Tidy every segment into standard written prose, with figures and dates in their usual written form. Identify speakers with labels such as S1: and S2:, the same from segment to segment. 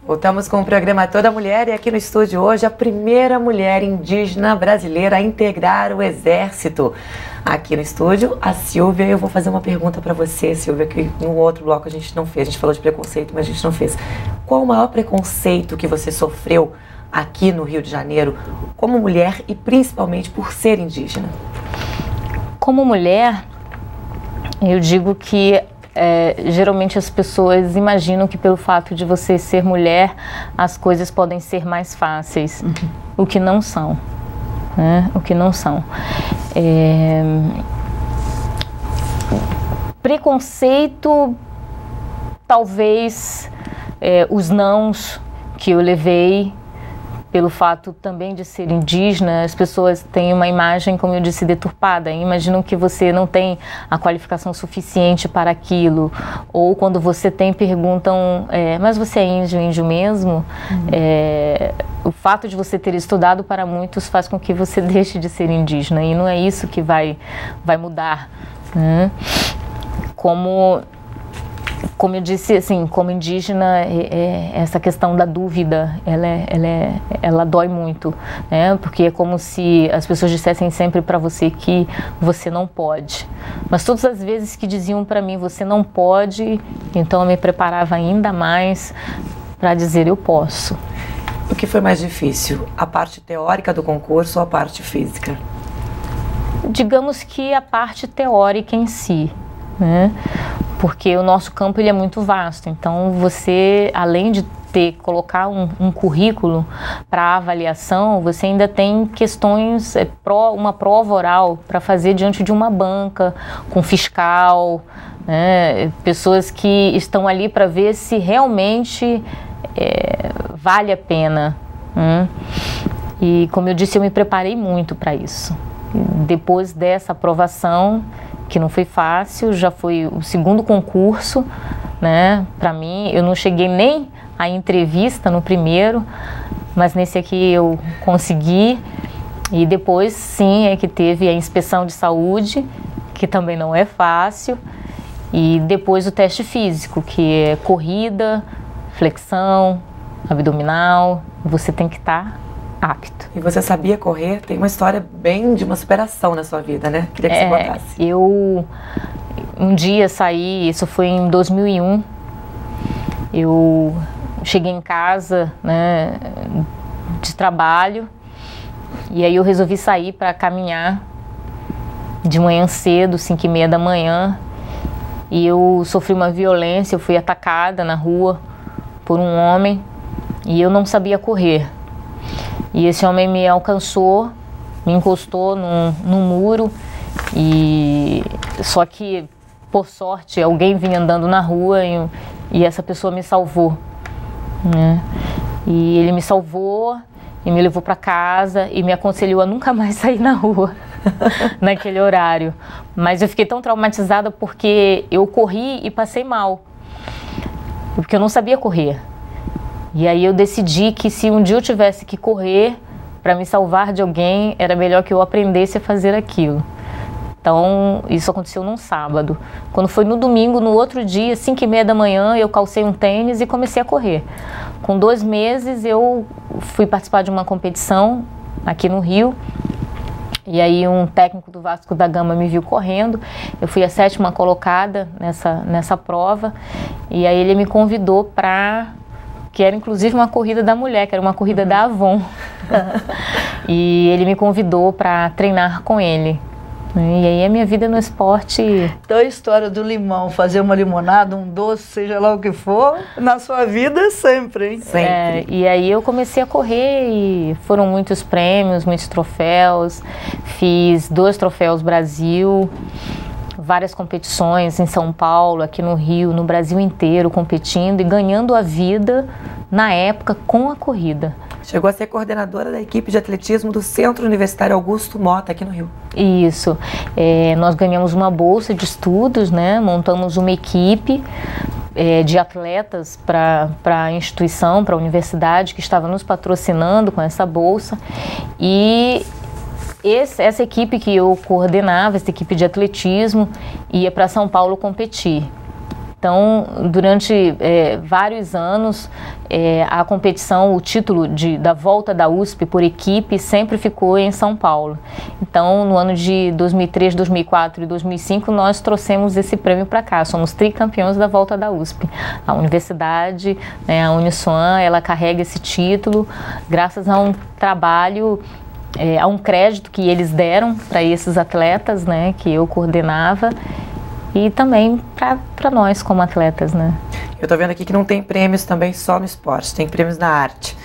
S1: Voltamos com o programa Toda Mulher e aqui no estúdio hoje a primeira mulher indígena brasileira a integrar o Exército. Aqui no estúdio, a Silvia. Eu vou fazer uma pergunta para você, Silvia, que no outro bloco a gente não fez. A gente falou de preconceito, mas a gente não fez. Qual o maior preconceito que você sofreu aqui no Rio de Janeiro como mulher e principalmente por ser indígena?
S2: Como mulher, eu digo que geralmente as pessoas imaginam que pelo fato de você ser mulher, as coisas podem ser mais fáceis, o que não são, né? O que não são. Preconceito, talvez os nãos que eu levei, pelo fato também de ser indígena, as pessoas têm uma imagem, como eu disse, deturpada. Imaginam que você não tem a qualificação suficiente para aquilo. Ou quando você tem, perguntam, mas você é índio mesmo? O fato de você ter estudado para muitos faz com que você deixe de ser indígena. E não é isso que vai mudar, né? Como eu disse, assim, como indígena, essa questão da dúvida, ela dói muito, né? Porque é como se as pessoas dissessem sempre para você que você não pode. Mas todas as vezes que diziam para mim, você não pode, então eu me preparava ainda mais para dizer, eu posso.
S1: O que foi mais difícil? A parte teórica do concurso ou a parte física?
S2: Digamos que a parte teórica em si, né? Porque o nosso campo ele é muito vasto, então você, além de colocar um currículo para avaliação, você ainda tem questões, uma prova oral para fazer diante de uma banca, com fiscal, né? Pessoas que estão ali para ver se realmente vale a pena, né? E como eu disse, eu me preparei muito para isso. Depois dessa aprovação, que não foi fácil, já foi o segundo concurso, né? Para mim, eu não cheguei nem à entrevista no primeiro, mas nesse aqui eu consegui. E depois, sim, é que teve a inspeção de saúde, que também não é fácil. E depois o teste físico, que é corrida, flexão, abdominal. Você tem que estar apto.
S1: E você sabia correr? Tem uma história bem de uma superação na sua vida, né? Queria que você contasse.
S2: Eu um dia saí, isso foi em 2001, eu cheguei em casa, né, de trabalho, e aí eu resolvi sair para caminhar de manhã cedo, 5h30 da manhã, e eu sofri uma violência, eu fui atacada na rua por um homem, e eu não sabia correr. E esse homem me alcançou, me encostou num muro, e só que, por sorte, alguém vinha andando na rua e essa pessoa me salvou, né? E ele me salvou e me levou para casa e me aconselhou a nunca mais sair na rua naquele horário. Mas eu fiquei tão traumatizada porque eu corri e passei mal, porque eu não sabia correr. E aí eu decidi que se um dia eu tivesse que correr para me salvar de alguém, era melhor que eu aprendesse a fazer aquilo. Então, isso aconteceu num sábado. Quando foi no domingo, no outro dia, 5h30 da manhã, eu calcei um tênis e comecei a correr. Com 2 meses, eu fui participar de uma competição aqui no Rio. E aí um técnico do Vasco da Gama me viu correndo. Eu fui a 7ª colocada nessa prova. E aí ele me convidou para... que era inclusive uma corrida da mulher, que era uma corrida da Avon. E ele me convidou para treinar com ele. E aí a minha vida no esporte...
S3: Então a história do limão, fazer uma limonada, um doce, seja lá o que for, na sua vida sempre, hein?
S1: Sempre.
S2: E aí eu comecei a correr e foram muitos prêmios, muitos troféus. Fiz 2 troféus Brasil, várias competições em São Paulo, aqui no Rio, no Brasil inteiro, competindo e ganhando a vida na época com a corrida.
S1: Chegou a ser coordenadora da equipe de atletismo do Centro Universitário Augusto Mota, aqui no Rio.
S2: Isso. Nós ganhamos uma bolsa de estudos, né? Montamos uma equipe de atletas para a instituição, para a universidade que estava nos patrocinando com essa bolsa. E essa equipe que eu coordenava, essa equipe de atletismo, ia para São Paulo competir. Então, durante vários anos, a competição, o título da volta da USP por equipe sempre ficou em São Paulo. Então, no ano de 2003, 2004 e 2005, nós trouxemos esse prêmio para cá. Somos tricampeões da volta da USP. A universidade, a Uniswan, ela carrega esse título graças a um trabalho, a um crédito que eles deram para esses atletas, né, que eu coordenava. E também para nós como atletas, né?
S1: Eu estou vendo aqui que não tem prêmios também só no esporte, tem prêmios na arte.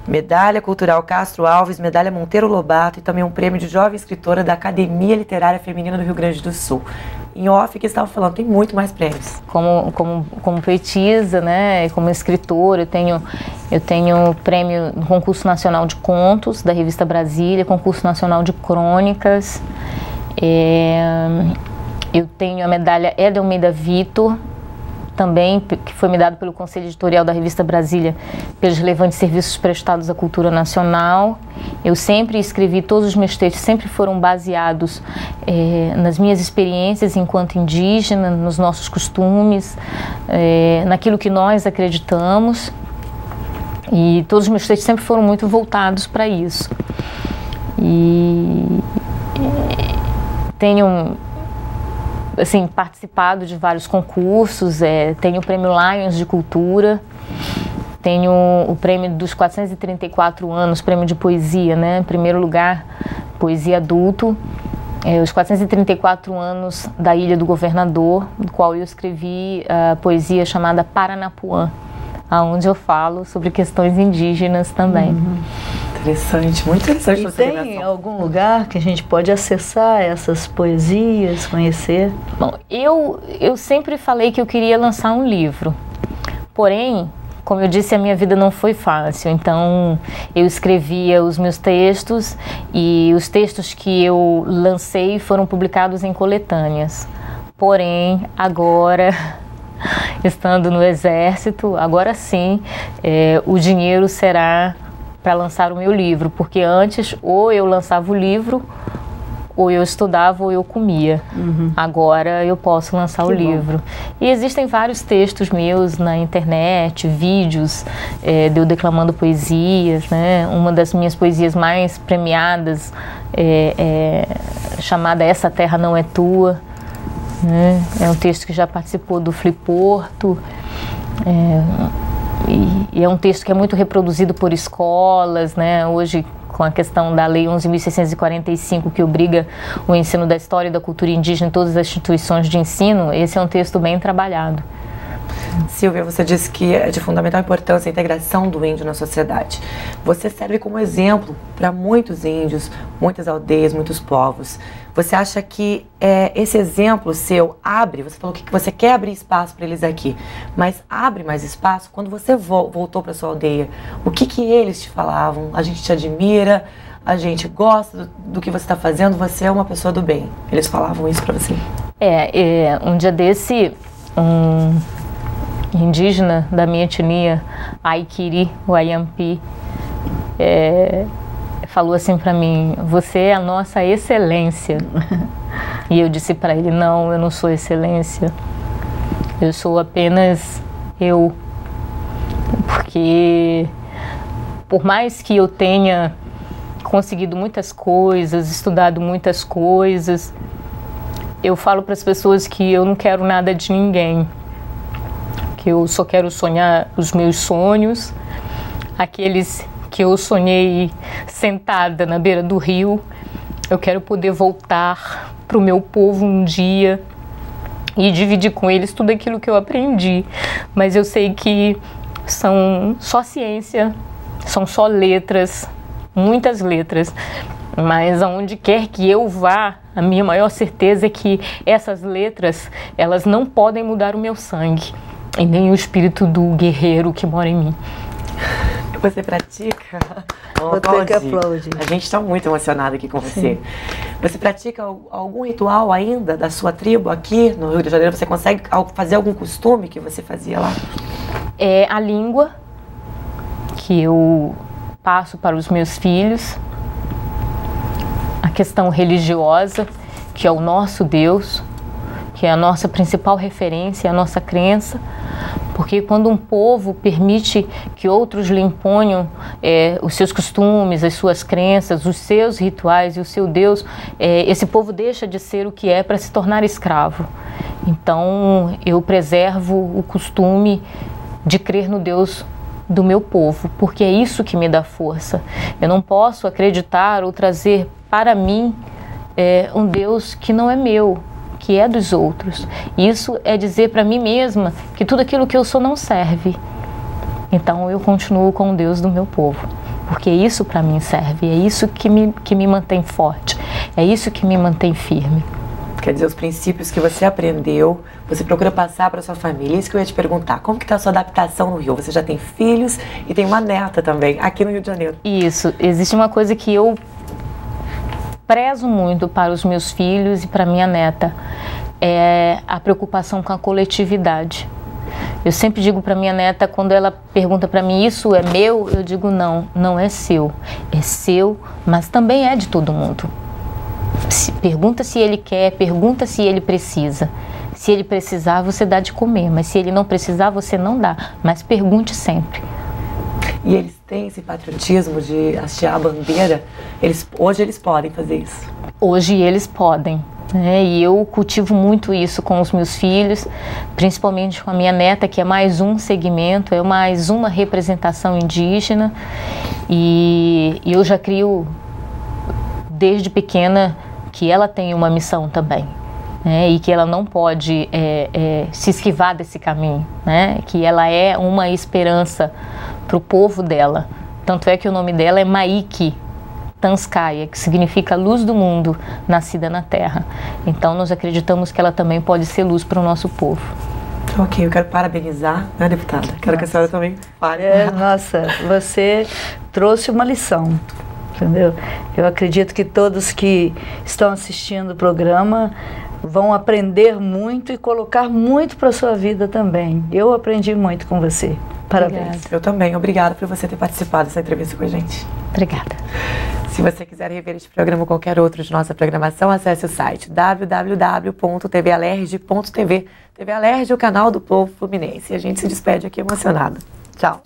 S1: Medalha Cultural Castro Alves, Medalha Monteiro Lobato e também um prêmio de jovem escritora da Academia Literária Feminina do Rio Grande do Sul. Em off, que estava falando, tem muito mais prêmios.
S2: Como poetisa, né, como escritora, eu tenho prêmio no Concurso Nacional de Contos da Revista Brasília, Concurso Nacional de Crônicas. Eu tenho a medalha Edelmira Vitor, também, que foi me dada pelo Conselho Editorial da Revista Brasília, pelos relevantes serviços prestados à cultura nacional. Eu sempre escrevi, todos os meus textos sempre foram baseados nas minhas experiências enquanto indígena, nos nossos costumes, naquilo que nós acreditamos. E todos os meus textos sempre foram muito voltados para isso. E tenho participado de vários concursos, tenho o prêmio Lions de Cultura, tenho o prêmio dos 434 anos, prêmio de poesia, né? Em primeiro lugar, poesia adulto, os 434 anos da Ilha do Governador, do qual eu escrevi a poesia chamada Paranapuã, onde eu falo sobre questões indígenas também.
S1: Uhum. Interessante, muito interessante.
S3: E tem algum lugar que a gente pode acessar essas poesias, conhecer?
S2: Bom, eu sempre falei que eu queria lançar um livro, porém, como eu disse, a minha vida não foi fácil, então eu escrevia os meus textos e os textos que eu lancei foram publicados em coletâneas. Porém, agora, estando no Exército, agora sim, o dinheiro será para lançar o meu livro, porque antes ou eu lançava o livro, ou eu estudava, ou eu comia. Uhum. Agora eu posso lançar o livro. E existem vários textos meus na internet, vídeos de eu declamando poesias, né? Uma das minhas poesias mais premiadas chamada Essa Terra Não É Tua, né? É um texto que já participou do Fliporto. E é um texto que é muito reproduzido por escolas, né? Hoje, com a questão da Lei 11.645, que obriga o ensino da história e da cultura indígena em todas as instituições de ensino, esse é um texto bem trabalhado.
S1: Silvia, você disse que é de fundamental importância a integração do índio na sociedade. Você serve como exemplo para muitos índios, muitas aldeias, muitos povos. Você acha que esse exemplo seu abre, você falou que você quer abrir espaço para eles aqui, mas abre mais espaço quando você voltou para sua aldeia? O que eles te falavam? A gente te admira, a gente gosta do que você está fazendo, você é uma pessoa do bem. Eles falavam isso para você?
S2: Um dia desse, um indígena da minha etnia, Aikiri, o Ayampi, falou assim para mim: você é a nossa excelência. E eu disse para ele: não, eu não sou excelência, eu sou apenas eu. Porque por mais que eu tenha conseguido muitas coisas, estudado muitas coisas, eu falo para as pessoas que eu não quero nada de ninguém, que eu só quero sonhar os meus sonhos, aqueles que eu sonhei sentada na beira do rio. Eu quero poder voltar para o meu povo um dia e dividir com eles tudo aquilo que eu aprendi. Mas eu sei que são só ciência, são só letras, muitas letras. Mas aonde quer que eu vá, a minha maior certeza é que essas letras, elas não podem mudar o meu sangue e nem o espírito do guerreiro que mora em mim.
S1: Você pratica?
S3: Vou ter que aplaudir.
S1: A gente está muito emocionado aqui com você. Sim. Você pratica algum ritual ainda da sua tribo aqui no Rio de Janeiro? Você consegue fazer algum costume que você fazia lá?
S2: É a língua que eu passo para os meus filhos, a questão religiosa, que é o nosso Deus, que é a nossa principal referência, a nossa crença, porque quando um povo permite que outros lhe imponham os seus costumes, as suas crenças, os seus rituais e o seu Deus, esse povo deixa de ser o que é para se tornar escravo. Então eu preservo o costume de crer no Deus do meu povo, porque é isso que me dá força. Eu não posso acreditar ou trazer para mim um Deus que não é meu, que é dos outros. Isso é dizer para mim mesma que tudo aquilo que eu sou não serve. Então eu continuo com o Deus do meu povo, porque isso para mim serve, é isso que me mantém forte, é isso que me mantém firme.
S1: Quer dizer, os princípios que você aprendeu, você procura passar para sua família. Isso que eu ia te perguntar, como que está a sua adaptação no Rio? Você já tem filhos e tem uma neta também, aqui no Rio de Janeiro.
S2: Isso, existe uma coisa que eu prezo muito para os meus filhos e para minha neta, é a preocupação com a coletividade. Eu sempre digo para minha neta, quando ela pergunta para mim, isso é meu? Eu digo, não, não é seu. É seu, mas também é de todo mundo. Pergunta se ele quer, pergunta se ele precisa. Se ele precisar, você dá de comer, mas se ele não precisar, você não dá. Mas pergunte sempre.
S1: E eles têm esse patriotismo de hastear a bandeira? Hoje eles podem fazer isso?
S2: Hoje eles podem, né? E eu cultivo muito isso com os meus filhos, principalmente com a minha neta, que é mais um segmento, é mais uma representação indígena. E eu já crio desde pequena que ela tem uma missão também, né? E que ela não pode se esquivar desse caminho, né? Que ela é uma esperança para o povo dela. Tanto é que o nome dela é Maiki Tanskaya, que significa luz do mundo, nascida na terra. Então nós acreditamos que ela também pode ser luz para o nosso povo.
S1: Ok, eu quero parabenizar, né, deputada? Quero que a senhora também fale.
S3: Nossa, você trouxe uma lição. Entendeu? Eu acredito que todos que estão assistindo o programa vão aprender muito e colocar muito para a sua vida também. Eu aprendi muito com você. Parabéns.
S1: Obrigada. Eu também. Obrigada por você ter participado dessa entrevista com a gente.
S2: Obrigada.
S1: Se você quiser rever este programa ou qualquer outro de nossa programação, acesse o site www.tvalerj.tv. TV Alerj, o canal do povo fluminense. E a gente se despede aqui emocionado. Tchau.